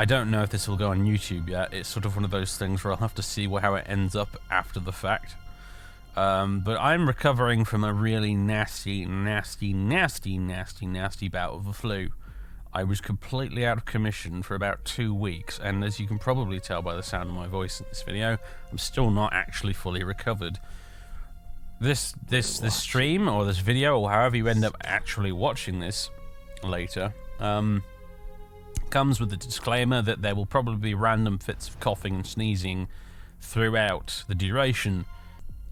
I don't know if this will go on YouTube yet. It's sort of one of those things where I'll have to see how it ends up after the fact. But I'm recovering from a really nasty bout of the flu. I was completely out of commission for about 2 weeks, and as you can probably tell by the sound of my voice in this video, I'm still not actually fully recovered. This stream, or this video, or however you end up actually watching this later, comes with the disclaimer that there will probably be random fits of coughing and sneezing throughout the duration.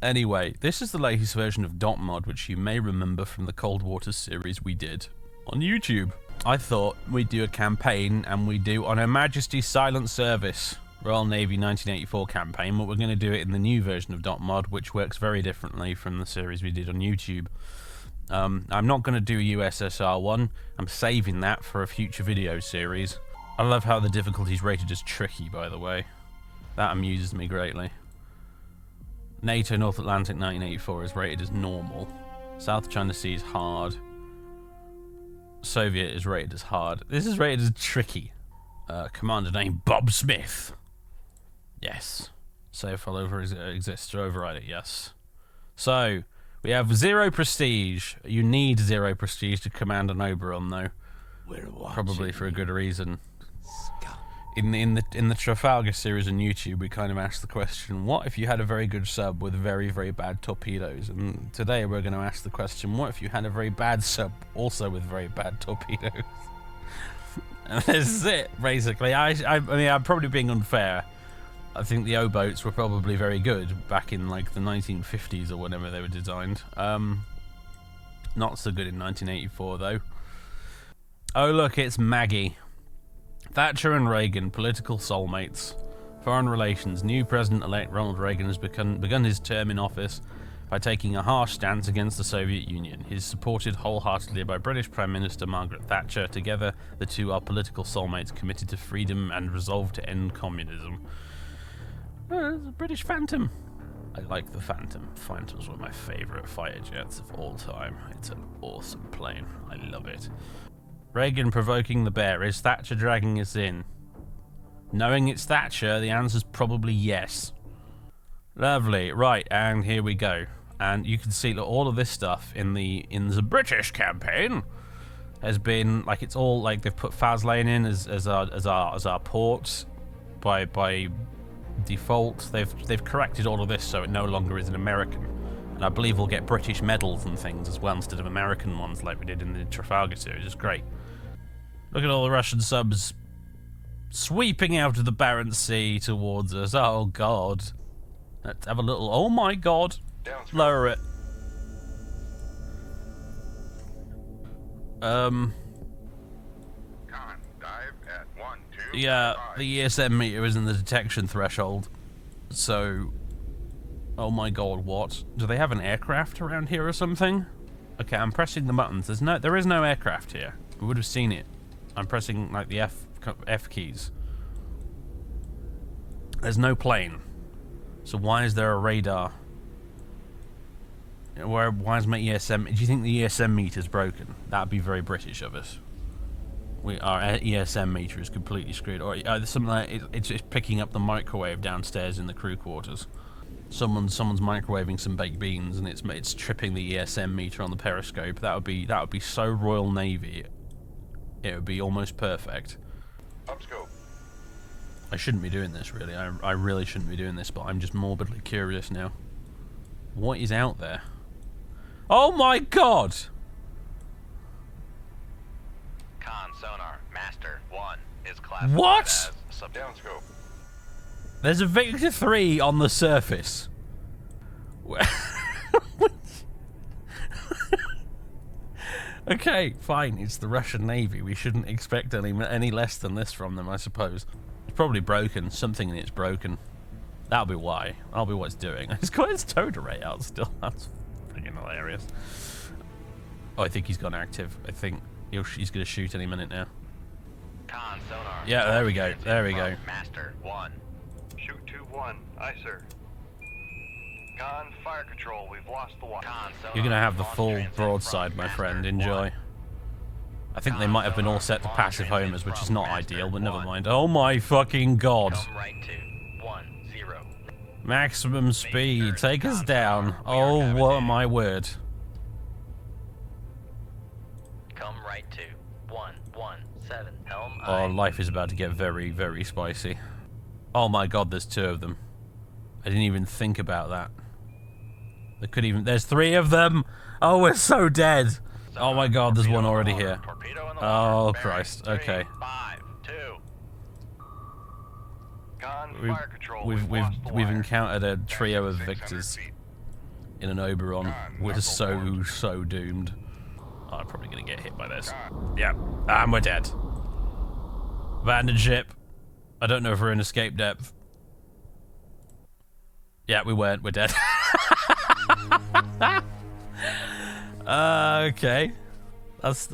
Anyway, this is the latest version of .mod, which you may remember from the Cold Water series we did on YouTube. I thought we'd do a campaign, and we'd do On Her Majesty's Silent Service, Royal Navy 1984 campaign, but we're going to do it in the new version of .mod, which works very differently from the series we did on YouTube. I'm not going to do a USSR one. I'm saving that for a future video series. I love how the difficulty is rated as tricky, by the way. That amuses me greatly. NATO North Atlantic 1984 is rated as normal. South China Sea is hard. Soviet is rated as hard. This is rated as tricky. Commander name Bob Smith. Yes. Save failover exists to override it, yes. So, we have 0 prestige. You need 0 prestige to command an Oberon, though. Probably for a good reason. In the Trafalgar series on YouTube, we kind of asked the question, what if you had a very good sub with very, very bad torpedoes? And today we're going to ask the question, what if you had a very bad sub also with very bad torpedoes? And this is it, basically. I mean, I'm probably being unfair. I think the O-boats were probably very good back in like the 1950s or whenever they were designed. Not so good in 1984 though. Oh look, it's Maggie. Thatcher and Reagan, political soulmates. Foreign relations. New President-elect Ronald Reagan has begun his term in office by taking a harsh stance against the Soviet Union. He is supported wholeheartedly by British Prime Minister Margaret Thatcher. Together, the two are political soulmates committed to freedom and resolved to end communism. The British Phantom. I like the Phantom. Phantom's one of my favourite fighter jets of all time. It's an awesome plane. I love it. Reagan provoking the bear. Is Thatcher dragging us in? Knowing it's Thatcher, the answer's probably yes. Lovely. Right, and here we go. And you can see that all of this stuff in the British campaign has been like, it's all like they've put Faslane in as our port by default. They've corrected all of this so it no longer is an American. And I believe we'll get British medals and things as well instead of American ones like we did in the Trafalgar series. It's great. Look at all the Russian subs sweeping out of the Barents Sea towards us. Oh, God. Let's have a little... Oh, my God. Lower it. Con, dive at 1, 2, yeah, 5. the ESM meter is in the detection threshold. So... Oh my God, what? Do they have an aircraft around here or something? Okay, I'm pressing the buttons. There is no aircraft here. We would have seen it. I'm pressing like the F keys. There's no plane. So why is there a radar? Why is my ESM... Do you think the ESM meter's broken? That'd be very British of us. Our ESM meter is completely screwed. Or something like it's picking up the microwave downstairs in the crew quarters. Someone's microwaving some baked beans and it's tripping the ESM meter on the periscope. That would be so Royal Navy. It would be almost perfect. Upscope. I shouldn't be doing this, really. I really shouldn't be doing this, but I'm just morbidly curious now. What is out there? Oh my God! Con sonar master 1 is classified What? as sub Downscope. There's a Victor 3 on the surface. Okay, fine. It's the Russian Navy. We shouldn't expect any less than this from them, I suppose. It's probably broken. Something in it's broken. That'll be why. That'll be what it's doing. It's got its towed array out still. That's freaking hilarious. Oh, I think he's gone active. I think he's going to shoot any minute now. Con sonar. Yeah, there we go. There we go. Master 1. Shoot 2-1. Aye, sir. Con, fire control. We've lost the water. Con sonar. You're going to have the launch full transit broadside, from my Master friend. 1. Enjoy. I think they might have been all set to passive homers, which is not ideal, but never mind. Oh my fucking god. Come right to 10. Maximum speed. Take us down. Oh, what my word. Come right to 117. Helm Oh, aye. life is about to get very, very spicy. Oh my god, there's 2 of them. I didn't even think about that. There's 3 of them! Oh, we're so dead! Oh my god, there's one already here. Torpedo in the Oh, water. Christ, Bearing okay. 5, 2. Con We've, fire control. we've, we've, lost the we've wire. encountered a trio of 600 victors feet. in an Oberon. Con, We're knuckle so, forward. so doomed. Oh, I'm probably gonna get hit by this. Yep, and we're dead. Abandoned ship. I don't know if we're in escape depth. Yeah, we weren't. We're dead. Okay. That's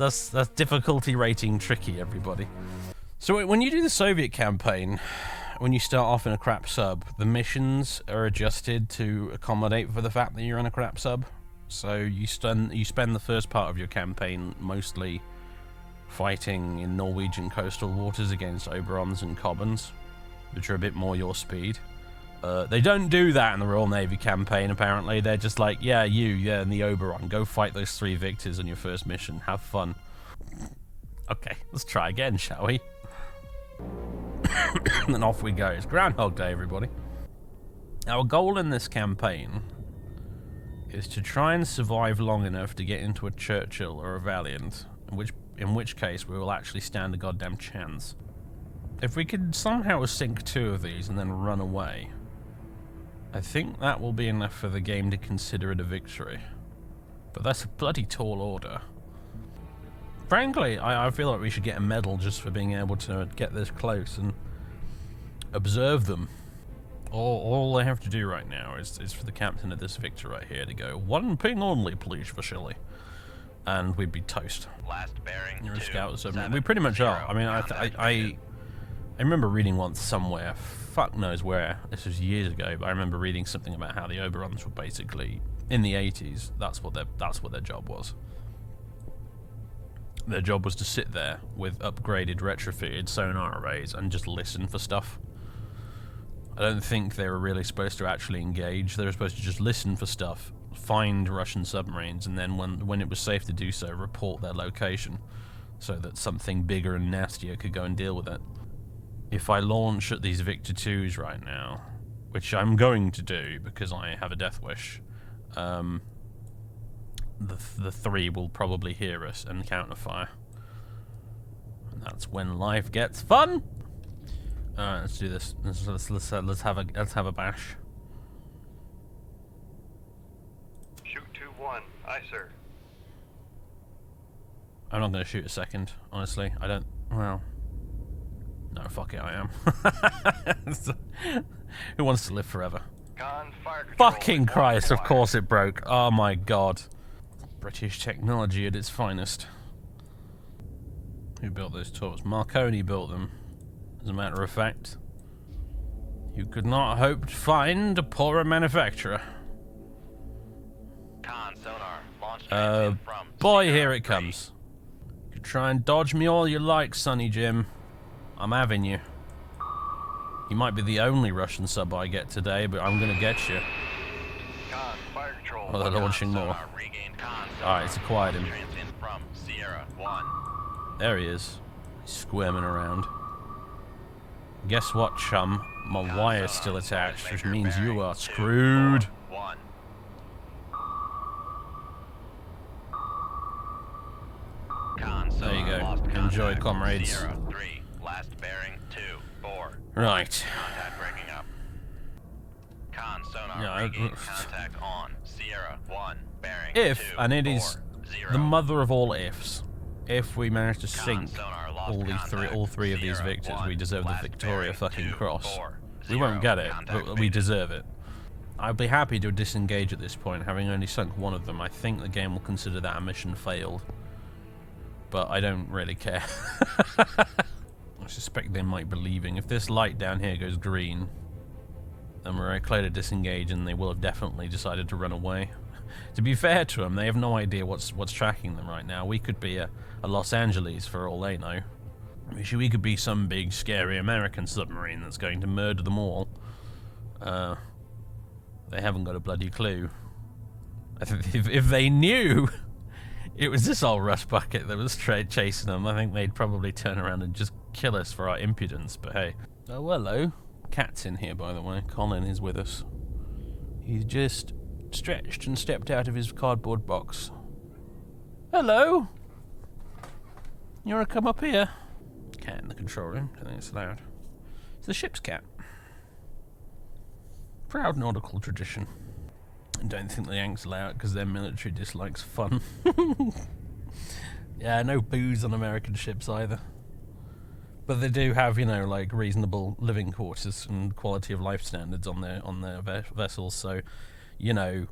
difficulty rating tricky, everybody. So when you do the Soviet campaign, when you start off in a crap sub, the missions are adjusted to accommodate for the fact that you're in a crap sub. So you spend the first part of your campaign mostly fighting in Norwegian coastal waters against Oberons and Cobbins, which are a bit more your speed. They don't do that in the Royal Navy campaign, apparently. They're just like, yeah, and the Oberon. Go fight those 3 victors on your first mission. Have fun. Okay, let's try again, shall we? And then off we go. It's Groundhog Day, everybody. Our goal in this campaign is to try and survive long enough to get into a Churchill or a Valiant, in which case we will actually stand a goddamn chance. If we could somehow sink 2 of these and then run away, I think that will be enough for the game to consider it a victory. But that's a bloody tall order. Frankly, I feel like we should get a medal just for being able to get this close and observe them. All they have to do right now is for the captain of this Victor right here to go, 1 ping only, please, Vasily. And we'd be toast. Last bearing. You're a 2, scout, so 7, we pretty much 0. are. I mean, I remember reading once somewhere, fuck knows where, this was years ago, but I remember reading something about how the Oberons were basically, in the 80s, that's what their job was. Their job was to sit there with upgraded, retrofitted sonar arrays and just listen for stuff. I don't think they were really supposed to actually engage. They were supposed to just listen for stuff, find Russian submarines, and then when it was safe to do so, report their location so that something bigger and nastier could go and deal with it. If I launch at these Victor 2s right now, which I'm going to do because I have a death wish, the 3 will probably hear us and counterfire. And that's when life gets fun. All right, let's do this. Let's have a bash. Shoot 2-1. Aye, sir. I'm not going to shoot a second, honestly. I don't. Well, no, fuck it, I am. Who wants to live forever? Con fire control. Fucking lost Christ! the Of wire. course it broke. Oh my god. British technology at its finest. Who built those torps? Marconi built them. As a matter of fact, you could not hope to find a poorer manufacturer. Con sonar. Launch transmit from Boy, Sierra here it 3. comes. You can try and dodge me all you like, Sonny Jim. I'm having you. You might be the only Russian sub I get today, but I'm gonna get you. Con fire control. Oh, they're launching more. Sonar, regain con sonar. Alright, it's acquired him. Transmit from Sierra 1. There he is. He's squirming around. Guess what, chum? My wire's still attached, which means you are screwed. 1. Con There you sonar go. lost Enjoy, contact. comrades. Sierra 3. Last bearing 2, 4. Right. Contact breaking up. Con sonar Yeah, regain contact on Sierra 1 bearing If, 2, and it is 4, 0. the mother of all ifs, if we manage to Con sink sonar lost all three of these Sierra victors, 1, we deserve the last Victoria bearing fucking 2, Cross. 4, We won't 0. get it, Contact but we faded. deserve it. I'd be happy to disengage at this point, having only sunk one of them. I think the game will consider that a mission failed. But I don't really care. I suspect they might be leaving. If this light down here goes green, then we're clear to disengage, and they will have definitely decided to run away. To be fair to them, they have no idea what's tracking them right now. We could be a Los Angeles for all they know. We could be some big, scary American submarine that's going to murder them all. They haven't got a bloody clue. I think if they knew it was this old rust bucket that was chasing them, I think they'd probably turn around and just kill us for our impudence, but hey. Oh, hello. Cat's in here, by the way. Colin is with us. He's just stretched and stepped out of his cardboard box. Hello! You want to come up here? Cat in the control room. I think it's allowed. It's the ship's cat. Proud nautical tradition. I don't think the Yanks allow it because their military dislikes fun. Yeah, no booze on American ships either. But they do have, you know, like reasonable living quarters and quality of life standards on their vessels. So, you know,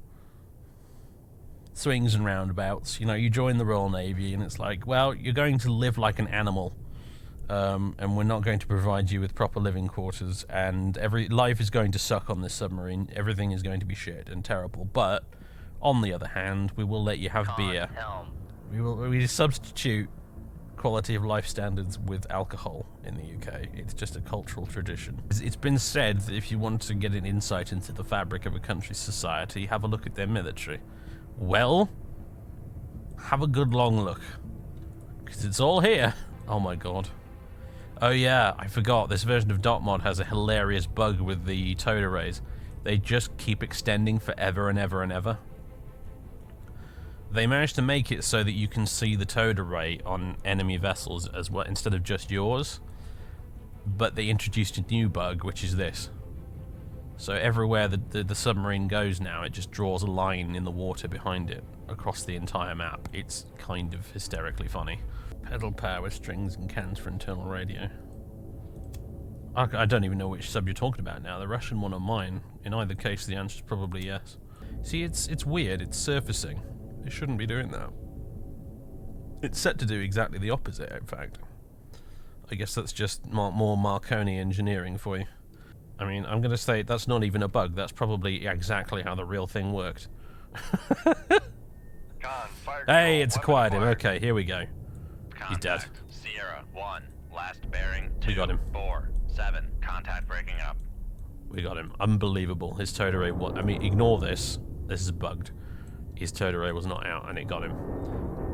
swings and roundabouts. You know, you join the Royal Navy and it's like, well, you're going to live like an animal. And we're not going to provide you with proper living quarters, and life is going to suck on this submarine. Everything is going to be shit and terrible. But on the other hand, we will let you have beer. We substitute quality of life standards with alcohol in the UK. It's just a cultural tradition. It's been said that if you want to get an insight into the fabric of a country's society, have a look at their military. Well, have a good long look, because it's all here. Oh my god. Oh yeah, I forgot, this version of .mod has a hilarious bug with the towed arrays. They just keep extending forever and ever and ever. They managed to make it so that you can see the towed array on enemy vessels as well, instead of just yours. But they introduced a new bug, which is this. So everywhere the submarine goes now, it just draws a line in the water behind it across the entire map. It's kind of hysterically funny. Pedal power with strings and cans for internal radio. I don't even know which sub you're talking about now, the Russian one or mine. In either case, the answer's probably yes. See, it's weird, it's surfacing. It shouldn't be doing that. It's set to do exactly the opposite, in fact. I guess that's just more Marconi engineering for you. I mean, I'm going to say that's not even a bug, that's probably exactly how the real thing worked. Hey, it's acquired him. Okay, here we go. He's dead. Sierra 1, last bearing 2, We got him. 4, 7, contact breaking up. We got him. Unbelievable. His towed array, I mean, ignore this. This is bugged. His towed array was not out, and it got him.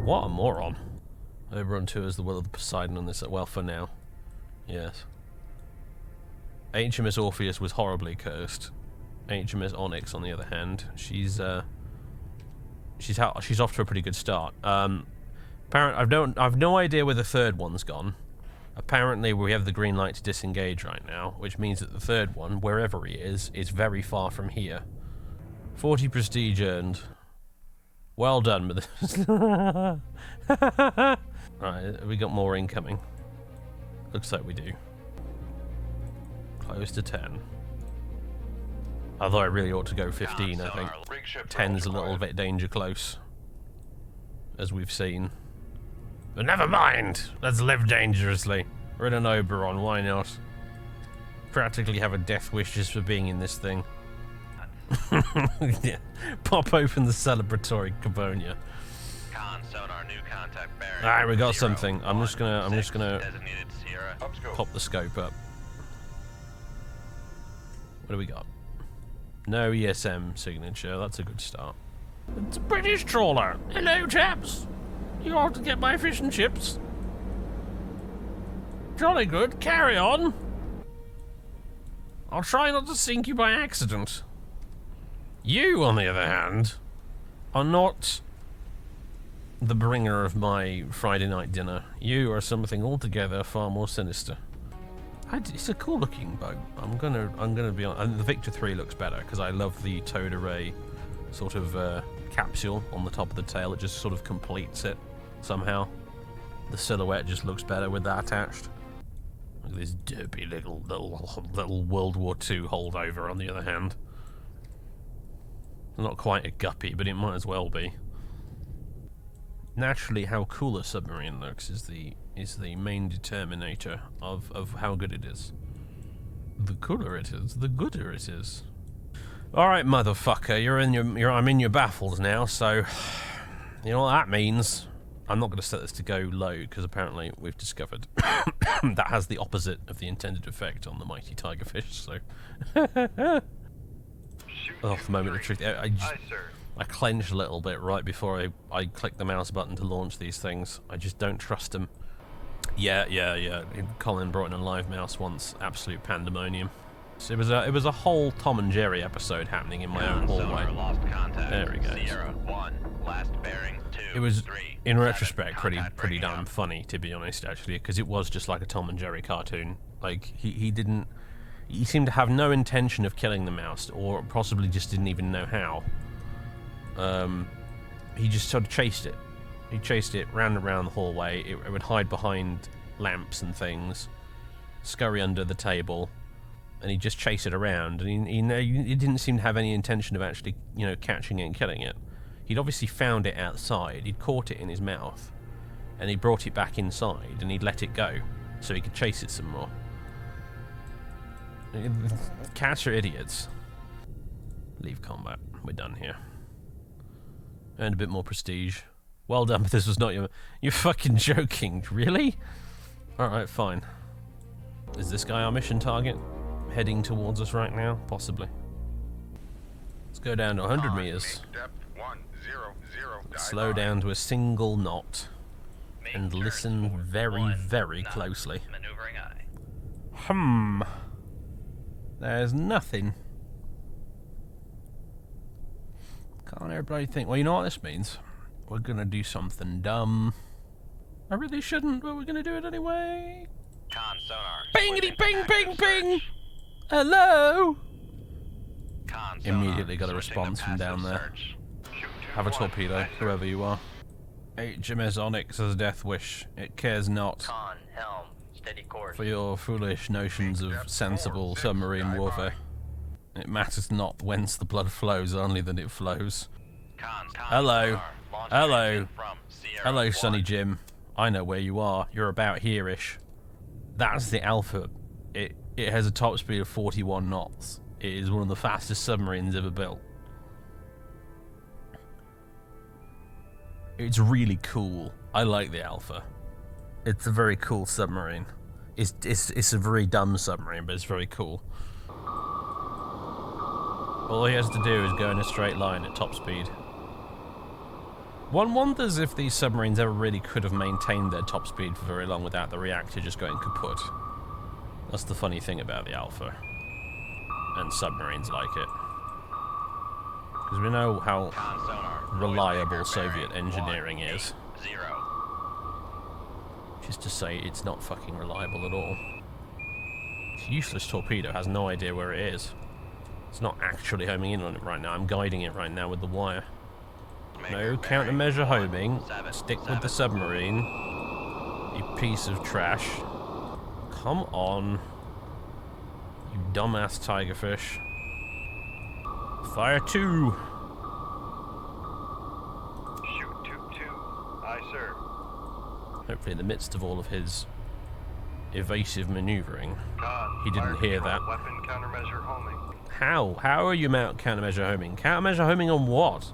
What a moron. Oberon 2 is the will of the Poseidon on this, well, for now. Yes. HMS Orpheus was horribly cursed. HMS Onyx, on the other hand, she's off to a pretty good start. I've no idea where the third one's gone. Apparently we have the green light to disengage right now, which means that the third one, wherever he is very far from here. 40 prestige earned. Well done with this. Right, we got more incoming. Looks like we do. Close to 10. Although I really ought to go 15, I think. 10's a little bit danger close, as we've seen. But never mind! Let's live dangerously. We're in an Oberon, why not? Practically have a death wish just for being in this thing. Yeah. Pop open the celebratory Cavonia. Con sonar, new contact bearing. Alright, we got 0, something. I'm just gonna designated Sierra. pop the scope up. What do we got? No ESM signature, that's a good start. It's a British trawler. Hello, chaps. You ought to get my fish and chips. Jolly good, carry on. I'll try not to sink you by accident. You, on the other hand, are not the bringer of my Friday night dinner. You are something altogether far more sinister. It's a cool-looking boat. I'm gonna be on. The Victor 3 looks better because I love the towed array sort of capsule on the top of the tail. It just sort of completes it somehow. The silhouette just looks better with that attached. Look at this derpy little World War II holdover. On the other hand, not quite a guppy, but it might as well be. Naturally, how cool a submarine looks is the main determinator of how good it is. The cooler it is, the gooder it is. Alright, motherfucker, I'm in your baffles now, so... You know what that means? I'm not going to set this to go low, because apparently we've discovered that has the opposite of the intended effect on the mighty tigerfish, so... Oh, the moment of truth. Aye, sir. I clenched a little bit right before I clicked the mouse button to launch these things. I just don't trust them. Yeah. Colin brought in a live mouse once. Absolute pandemonium. So it was a whole Tom and Jerry episode happening in my own hallway. Sonar lost contact. There we go. Sierra 1, last bearing 2. It was, 3, in 7, retrospect, pretty breaking damn up. funny, to be honest, actually, because it was just like a Tom and Jerry cartoon. Like, he seemed to have no intention of killing the mouse, or possibly just didn't even know how. He just sort of chased it. He chased it round and round the hallway. It would hide behind lamps and things, scurry under the table, and he'd just chase it around. And he didn't seem to have any intention of actually, catching it and killing it. He'd obviously found it outside. He'd caught it in his mouth, and he brought it back inside, and he'd let it go so he could chase it some more. Cats are idiots. Leave combat. We're done here. Earned a bit more prestige. Well done, but this was not You're fucking joking, really? Alright, fine. Is this guy our mission target? Heading towards us right now? Possibly. Let's go down to 100 meters. Depth 100. Dive Slow on. down to a single knot. And Main listen turn very, 1 very knot. closely. Maneuvering eye. There's nothing. Can't everybody think? Well, you know what this means? We're gonna do something dumb. I really shouldn't, but we're gonna do it anyway. Con sonar. Bingity switching bing to bing active bing! search. Hello? Con sonar, Immediately got a switching to response from down passive there. search. Shoot Have a 2-1. torpedo, Aye, sir. whoever you are. HMS Onyx has a death wish. It cares not Con helm. Steady course. for your foolish notions of sensible submarine warfare. It matters not whence the blood flows, only that it flows. Con Hello. sonar, launch Hello. direction from Sierra Hello, 1. Sonny Jim. I know where you are. You're about here-ish. That's the Alpha. It has a top speed of 41 knots. It is one of the fastest submarines ever built. It's really cool. I like the Alpha. It's a very cool submarine. It's a very dumb submarine, but it's very cool. All he has to do is go in a straight line at top speed. One wonders if these submarines ever really could have maintained their top speed for very long without the reactor just going kaput. That's the funny thing about the Alpha. And submarines like it. Because we know how Con sonar. reliable Noisemaker Soviet bearing engineering is. 180. Which is to say, it's not fucking reliable at all. This useless torpedo has no idea where it is. It's not actually homing in on it right now. I'm guiding it right now with the wire. No countermeasure homing. Stick with the submarine. You piece of trash. Come on. You dumbass tigerfish. Fire 2. Shoot 2-2. Aye, sir. Hopefully in the midst of all of his evasive maneuvering. Con. He didn't fire hear control, that. Weapon countermeasure homing. How? How are you countermeasure homing? Countermeasure homing on what?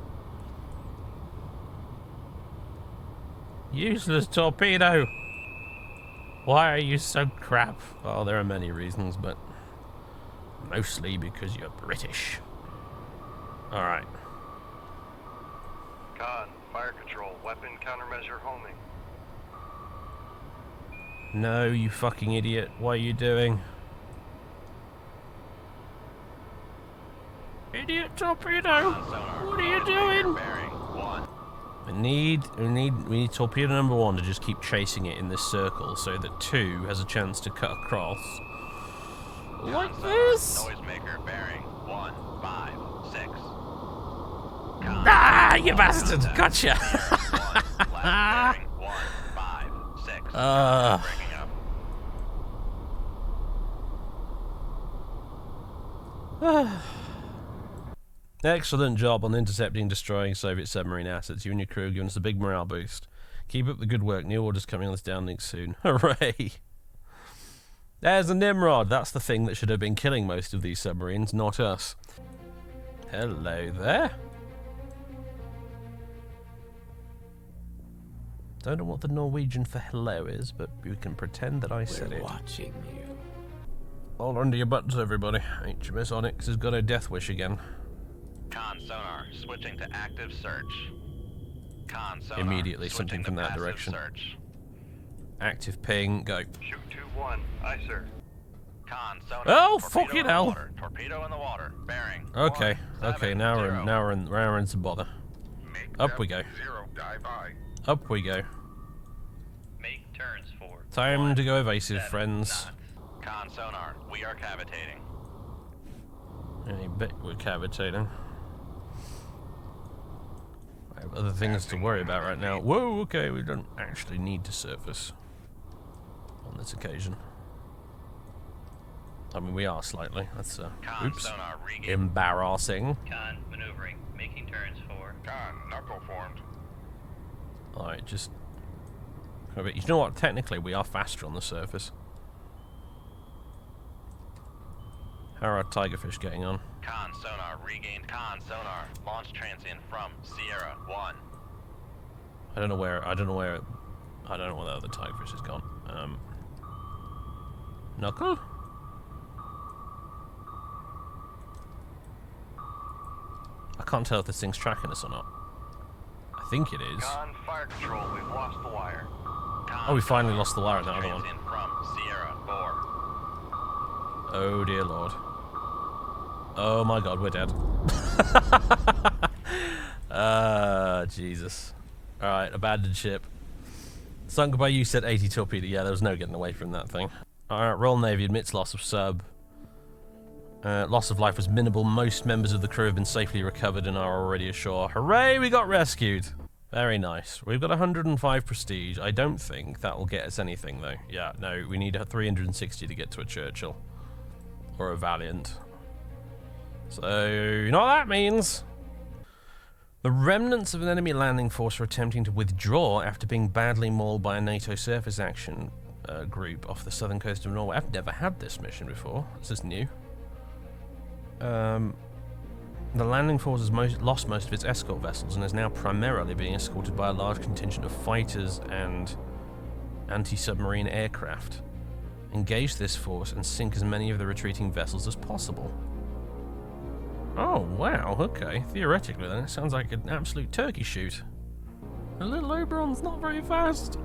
Useless torpedo! Why are you so crap? Well, there are many reasons, but mostly because you're British. Alright. Con. Fire control. Weapon countermeasure homing. No, you fucking idiot. What are you doing? Idiot torpedo! What are you doing? Bearing 1. We need torpedo number 1 to just keep chasing it in this circle so that 2 has a chance to cut across. Like this? Noisemaker bearing 156. Ah, you bastard! Gotcha! Last bearing 156. Breaking up. Excellent job on intercepting and destroying Soviet submarine assets. You and your crew giving us a big morale boost. Keep up the good work. New orders coming on this downlink soon. Hooray! There's a Nimrod. That's the thing that should have been killing most of these submarines, not us. Hello there. Don't know what the Norwegian for hello is, but you can pretend that I said it. Watching you. Hold on to your butts, everybody. HMS Onyx has got a death wish again. Con sonar, switching to active search. Con sonar, Immediately, switching something to from that passive direction. Search. Active ping, go. Shoot 2-1. Aye, sir. Con sonar. Oh, torpedo fucking in the hell. water, Torpedo in the water. Bearing. Okay, 1, okay, 7, now 0. we're in some bother. Make Up we depth go. 0, dive I. Up we go. Make turns for. Time to go evasive, friends. Con sonar, we are cavitating. Any bit we're cavitating. I have other things to worry about right now. Whoa, okay, we don't actually need to surface on this occasion. I mean, we are slightly. That's Con oops, sonar, regain. embarrassing. Con maneuvering, making turns for. Con, knuckle formed. All right, just. You know what? Technically, we are faster on the surface. How are our tigerfish getting on? Con sonar, regained con sonar. Launch transient from Sierra 1. I don't know where. I don't know where the other tigerfish has gone. Knuckle? I can't tell if this thing's tracking us or not. I think it is. Con fire control. We've lost the wire. Oh, we finally lost the wire on that other one. Transient from Sierra 4. Oh dear lord. Oh my god, we're dead. Jesus. Alright, abandoned ship. Sunk by you said 80 torpedo. Yeah, there was no getting away from that thing. Alright, Royal Navy admits loss of sub. Loss of life was minimal. Most members of the crew have been safely recovered and are already ashore. Hooray, we got rescued. Very nice. We've got 105 prestige. I don't think that will get us anything, though. Yeah, no, we need a 360 to get to a Churchill. Or a Valiant. So, you know what that means? The remnants of an enemy landing force are attempting to withdraw after being badly mauled by a NATO surface action group off the southern coast of Norway. I've never had this mission before. This is new. The landing force has lost most of its escort vessels and is now primarily being escorted by a large contingent of fighters and anti-submarine aircraft. Engage this force and sink as many of the retreating vessels as possible. Oh, wow, okay. Theoretically, then, it sounds like an absolute turkey shoot. The little Oberon's not very fast.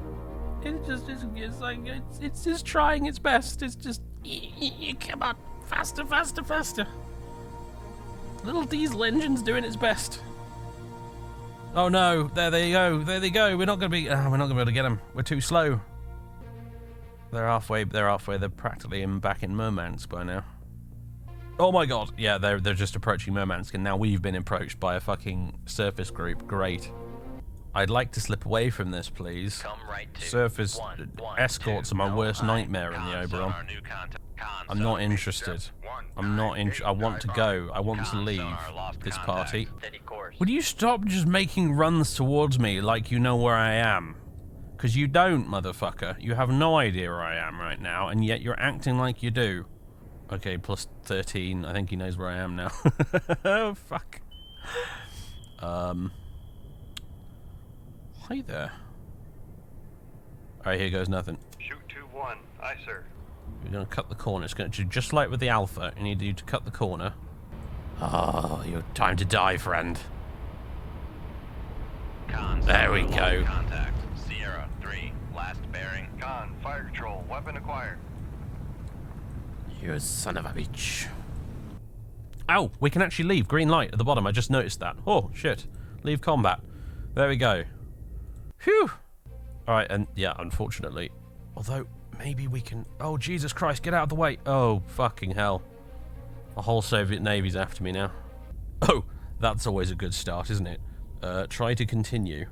It's just trying its best. It's just, come on, faster, faster, faster. Little diesel engine's doing its best. Oh no, there they go, there they go. We're not gonna be able to get them. We're too slow. They're halfway, they're practically back in Murmansk by now. Oh my god, yeah, they're just approaching Murmansk, and now we've been approached by a fucking surface group. Great. I'd like to slip away from this, please. Come right to Surface escorts are my worst nightmare in the Con Oberon. sonar, new contact. Con I'm not sonar, interested. I'm not I want to go. I want to Con leave sonar, lost this contact. party. Steady course. Would you stop just making runs towards me like you know where I am? Because you don't, motherfucker. You have no idea where I am right now, and yet you're acting like you do. Okay, plus 13. I think he knows where I am now. Oh, fuck. Hi there. Alright, here goes nothing. Shoot 2-1. Aye, sir. You're going to cut the corner. It's going to just like with the Alpha. You need you to cut the corner. Oh, your time to die, friend. Con There we sonar, go. lost contact. Sierra 3, last bearing. Con fire control. Weapon acquired. You son of a bitch. Oh, we can actually leave. Green light at the bottom. I just noticed that. Oh, shit. Leave combat. There we go. Phew. Alright, and yeah, unfortunately. Although, maybe we can... Oh, Jesus Christ, get out of the way. Oh, fucking hell. The whole Soviet Navy's after me now. Oh, that's always a good start, isn't it? Try to continue.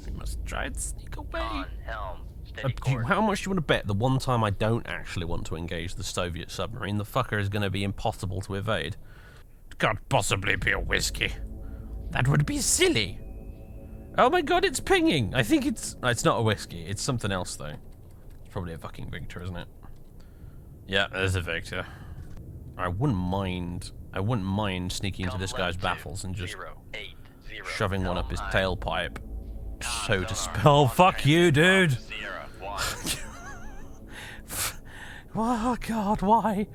We must try and sneak away. On helm. Steady course. How much do you want to bet the one time I don't actually want to engage the Soviet submarine, the fucker is going to be impossible to evade? Can't possibly be a whiskey. That would be silly. Oh my god, it's pinging. I think it's not a whiskey. It's something else, though. It's probably a fucking Victor, isn't it? Yeah, there's a Victor. I wouldn't mind I wouldn't mind sneaking into Come this guy's left baffles and just 080. shoving one up his Helm tailpipe, Con so to sonar, spell. launch Fuck you, transmit dude. from Sierra 1. Oh God, why?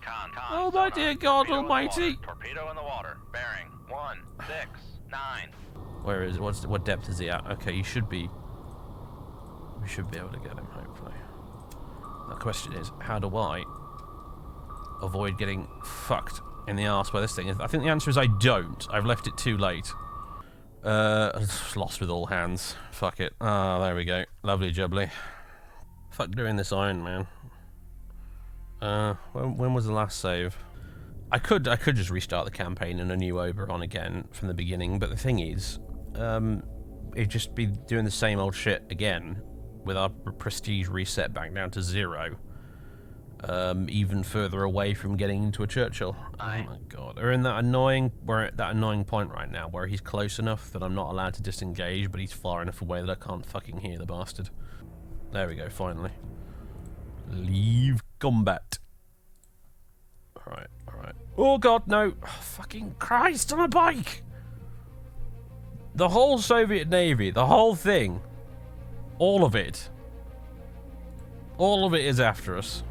Con, Oh my sonar, dear God torpedo in the Almighty! water, Torpedo in the water. Bearing 169. Where is? What depth is he at? Okay, you should be. We should be able to get him, hopefully. The question is, how do I avoid getting fucked in the arse by this thing? I think the answer is I don't. I've left it too late. Lost with all hands. Fuck it. Ah, there we go. Lovely jubbly. Fuck doing this Iron Man. When was the last save? I could just restart the campaign in a new Oberon again from the beginning, but the thing is, it'd just be doing the same old shit again, with our prestige reset back down to 0. Even further away from getting into a Churchill. Oh my God. We're at that annoying point right now where he's close enough that I'm not allowed to disengage, but he's far enough away that I can't fucking hear the bastard. There we go, finally. Leave combat. Alright, alright. Oh God, no! Oh, fucking Christ, on a bike! The whole Soviet Navy, the whole thing, all of it is after us.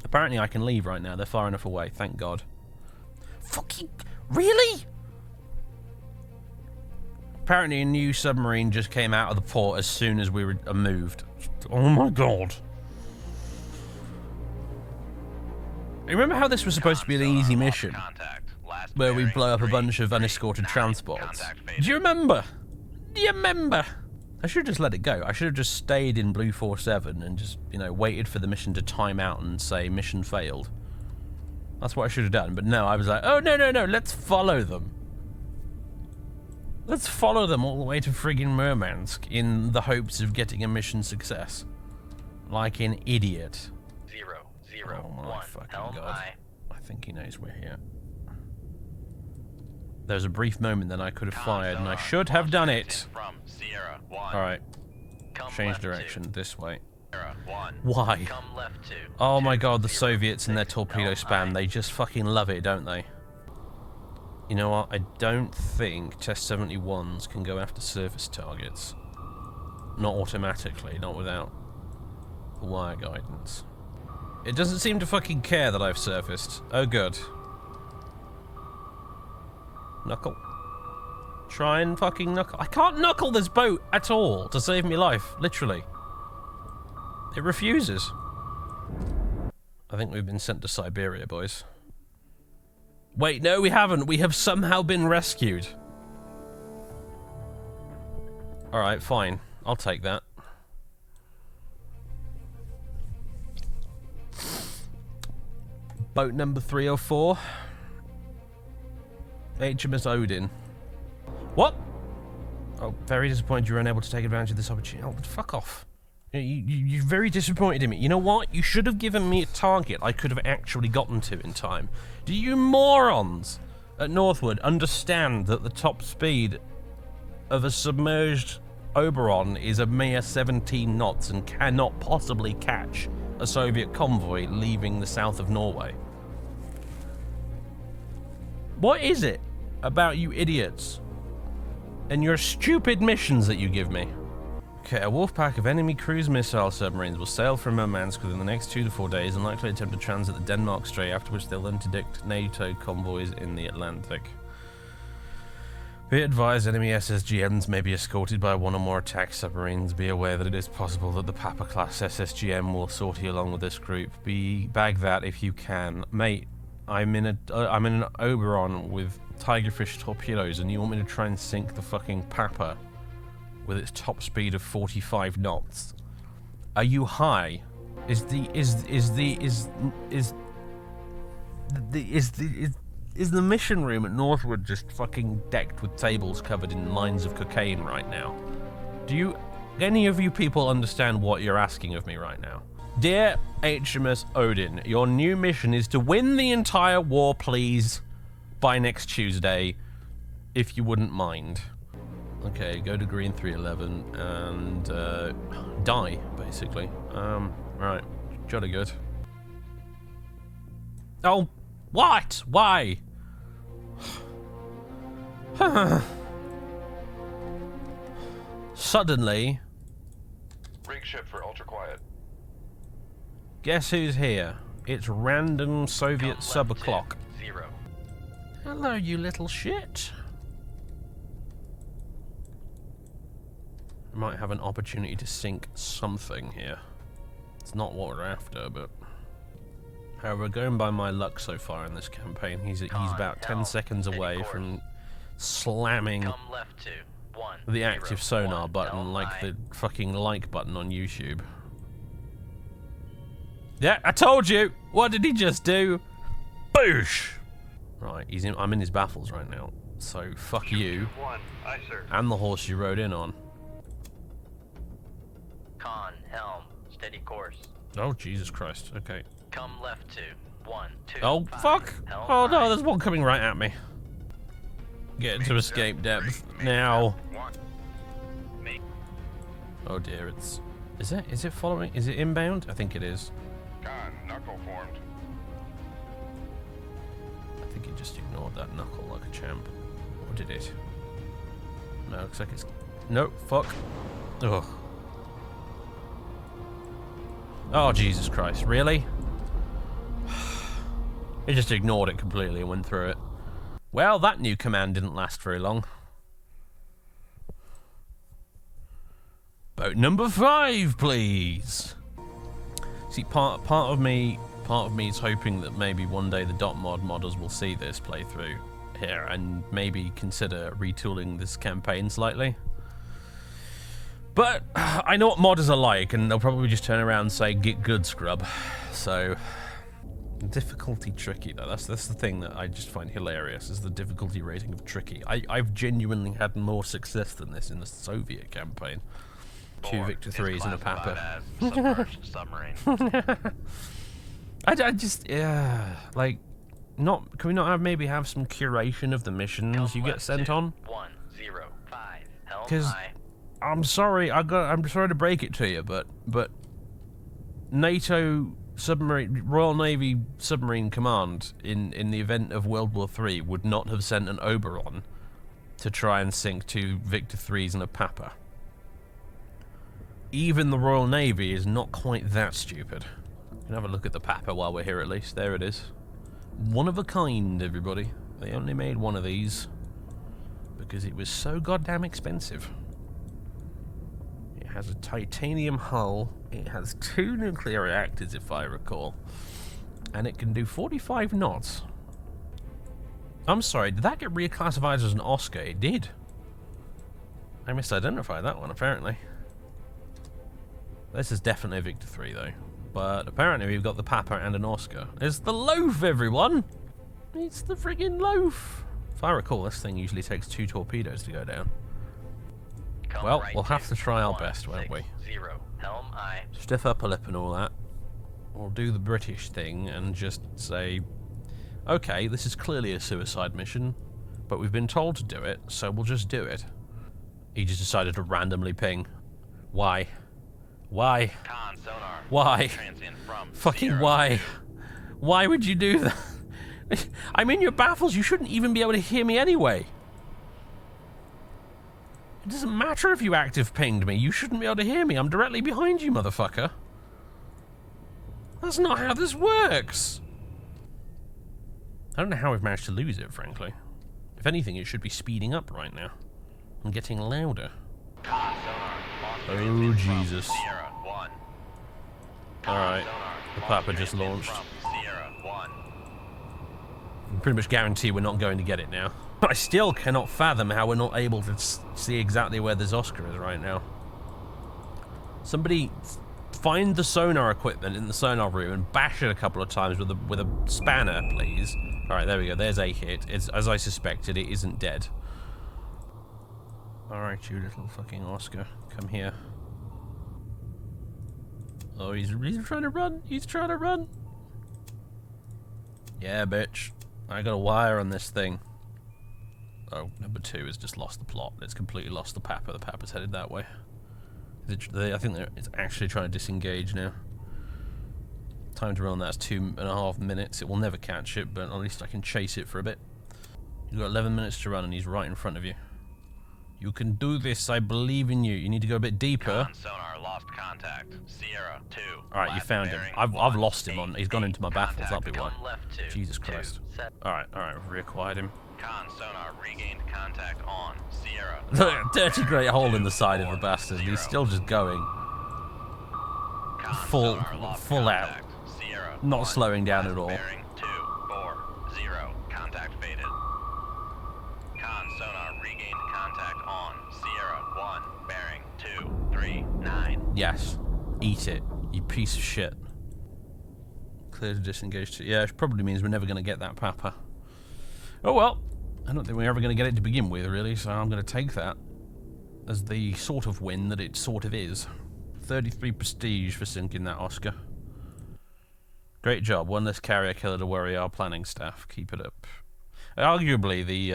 Apparently I can leave right now, they're far enough away, thank God. Fucking, really? Apparently a new submarine just came out of the port as soon as we were moved. Oh my God. Remember how this was supposed to be an easy mission? Where we blow up a bunch of unescorted transports? Do you remember? Do you remember? I should have just let it go. I should have just stayed in Blue 47 and just, you know, waited for the mission to time out and say mission failed. That's what I should have done. But no, I was like, oh, no, let's follow them. Let's follow them all the way to friggin' Murmansk in the hopes of getting a mission success. Like an idiot. 001. Oh my fucking Helm God. aye. I think he knows we're here. There was a brief moment then I could have fired, and I should have done it. From Sierra 1. Alright, Come change left direction, 2. this way. Sierra 1. Why? Come left 2. Oh my God, the 206. Soviets and their torpedo spam, they just fucking love it, don't they? You know what, I don't think Test 71s can go after surface targets. Not automatically, not without wire guidance. It doesn't seem to fucking care that I've surfaced. Oh good. Knuckle. Try and fucking knuckle. I can't knuckle this boat at all to save me life, literally. It refuses. I think we've been sent to Siberia, boys. Wait, no we haven't. We have somehow been rescued. Alright, fine. I'll take that. Boat number 304. HMS Odin. What? Oh, very disappointed you were unable to take advantage of this opportunity. Oh, fuck off. You're very disappointed in me. You know what? You should have given me a target I could have actually gotten to in time. Do you morons at Northwood understand that the top speed of a submerged Oberon is a mere 17 knots and cannot possibly catch a Soviet convoy leaving the south of Norway? What is it about you idiots and your stupid missions that you give me? Okay, a wolf pack of enemy cruise missile submarines will sail from Murmansk within the next 2 to 4 days and likely attempt to transit the Denmark Strait, after which they'll interdict NATO convoys in the Atlantic. Be advised, enemy SSGMs may be escorted by one or more attack submarines. Be aware that it is possible that the Papa-class SSGM will sortie along with this group. Bag that if you can. Mate, I'm in an Oberon with Tigerfish torpedoes and you want me to try and sink the fucking Papa with its top speed of 45 knots. Are you high? Is the mission room at Northwood just fucking decked with tables covered in lines of cocaine right now? Do any of you people understand what you're asking of me right now? Dear HMS Odin, your new mission is to win the entire war, please, by next Tuesday, if you wouldn't mind. Okay, go to green 311 and die, basically. Right, jolly good. Oh, What? Why? Suddenly, Rig ship for ultra quiet. guess who's here? It's random Soviet Come sub left o'clock. 0. Hello, you little shit. I might have an opportunity to sink something here. It's not what we're after, but... However, going by my luck so far in this campaign, he's about 10 seconds away from slamming Come left 2. 1. the active 0, sonar 1, button helm like aye. the fucking like button on YouTube. Yeah, I told you! What did he just do? Boosh! Right, I'm in his baffles right now. So, fuck you. 1, aye, sir. And the horse you rode in on. Con, helm, steady course. Oh, Jesus Christ. Okay. Come left 2. 1, 2. Oh, 5, fuck! helm Oh no, aye. there's one coming right at me. Get into escape depth now. 1. Make Oh dear, it's... Is it following? Is it inbound? I think it is. Con, knuckle formed. I think it just ignored that knuckle like a champ. Or did it? No, looks like it's... No, fuck. Ugh. Oh, Jesus Christ. Really? It just ignored it completely and went through it. Well, that new command didn't last very long. Boat number 5, please. See, part of me is hoping that maybe one day the .mod modders will see this playthrough here and maybe consider retooling this campaign slightly. But I know what modders are like, and they'll probably just turn around and say, "Get good, scrub." So, difficulty tricky though. That's the thing that I just find hilarious, is the difficulty rating of tricky. I've genuinely had more success than this in the Soviet campaign. 2 Victor 3s and a Papa. Submerged submarine. I just, yeah, like, not. Can we not maybe have some curation of the missions you get sent on? 1, 0, 5, helm 'Cause aye. I'm sorry, I'm sorry to break it to you, but NATO submarine, Royal Navy submarine command in the event of World War III would not have sent an Oberon to try and sink 2 Victor 3s and a Papa. Even the Royal Navy is not quite that stupid. We can have a look at the Papa while we're here at least. There it is. One of a kind, everybody. They only made one of these because it was so goddamn expensive. It has a titanium hull. It has 2 nuclear reactors, if I recall. And it can do 45 knots. I'm sorry, did that get reclassified as an Oscar? It did. I misidentified that one, apparently. This is definitely a Victor 3, though. But apparently we've got the Papa and an Oscar. It's the loaf, everyone! It's the friggin' loaf! If I recall, this thing usually takes 2 torpedoes to go down. Come Well, right we'll have 2, to try our 1, best, won't 6, we? 0, helm aye. Stiff upper lip and all that. We'll do the British thing and just say, okay, this is clearly a suicide mission, but we've been told to do it, so we'll just do it. He just decided to randomly ping. Why? Why? Con sonar. Why? Transient from Fucking 0. why? Why would you do that? I'm in your baffles, you shouldn't even be able to hear me anyway. It doesn't matter if you active pinged me, you shouldn't be able to hear me. I'm directly behind you, motherfucker. That's not how this works. I don't know how we've managed to lose it, frankly. If anything, it should be speeding up right now. And getting louder. Con sonar. Oh, Transient from Jesus. Sierra 1. Con Alright, sonar. the Papa just Transient launched. from Sierra 1. I can pretty much guarantee we're not going to get it now. But I still cannot fathom how we're not able to see exactly where this Oscar is right now. Somebody find the sonar equipment in the sonar room and bash it a couple of times with a spanner, please. Alright, there we go. There's a hit. It's, as I suspected, it isn't dead. Alright, you little fucking Oscar. Come here. Oh, he's trying to run. He's trying to run. Yeah, bitch. I got a wire on this thing. Oh, number 2 has just lost the plot. It's completely lost the Papa. The Papa's headed that way. I think it's actually trying to disengage now. Time to run on that's 2.5 minutes. It will never catch it, but at least I can chase it for a bit. You've got 11 minutes to run, and he's right in front of you. You can do this. I believe in you. You need to go a bit deeper. Con sonar lost contact. Sierra 2. Alright, you found him. I've lost him on. He's gone into my baffles. That'll be why. Jesus Christ. Alright, we've reacquired him. Con sonar regained contact on Sierra. Look at a dirty great hole in the side of the bastard. He's still just going. Full out. Sierra Not slowing down at all. Bearing 240. Contact faded. Con sonar regained contact on Sierra 1. Bearing 239. Yes. Eat it, you piece of shit. Clear to disengage. Yeah, it probably means we're never going to get that Papa. Oh well. I don't think we're ever going to get it to begin with, really, so I'm going to take that as the sort of win that it sort of is. 33 prestige for sinking that Oscar. Great job. One less carrier killer to worry our planning staff. Keep it up. Arguably, the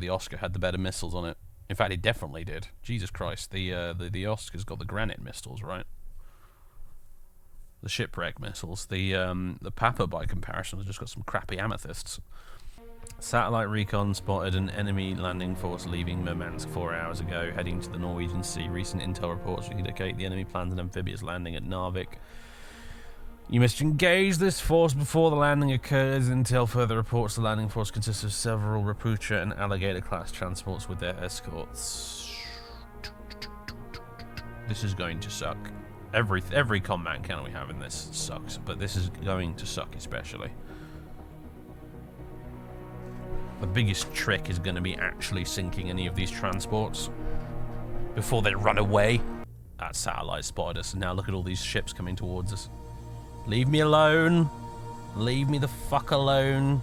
Oscar had the better missiles on it. In fact, it definitely did. Jesus Christ, the Oscar's got the granite missiles, right? The shipwreck missiles. The Papa, by comparison, has just got some crappy amethysts. Satellite recon spotted an enemy landing force leaving Murmansk 4 hours ago, heading to the Norwegian Sea. Recent intel reports indicate the enemy plans an amphibious landing at Narvik. You must engage this force before the landing occurs. Until further reports, the landing force consists of several Rapucha and Alligator-class transports with their escorts. This is going to suck. Every combat encounter we have in this sucks, but this is going to suck especially. The biggest trick is going to be actually sinking any of these transports before they run away. That satellite spotted us, and now look at all these ships coming towards us. Leave me alone. Leave me the fuck alone.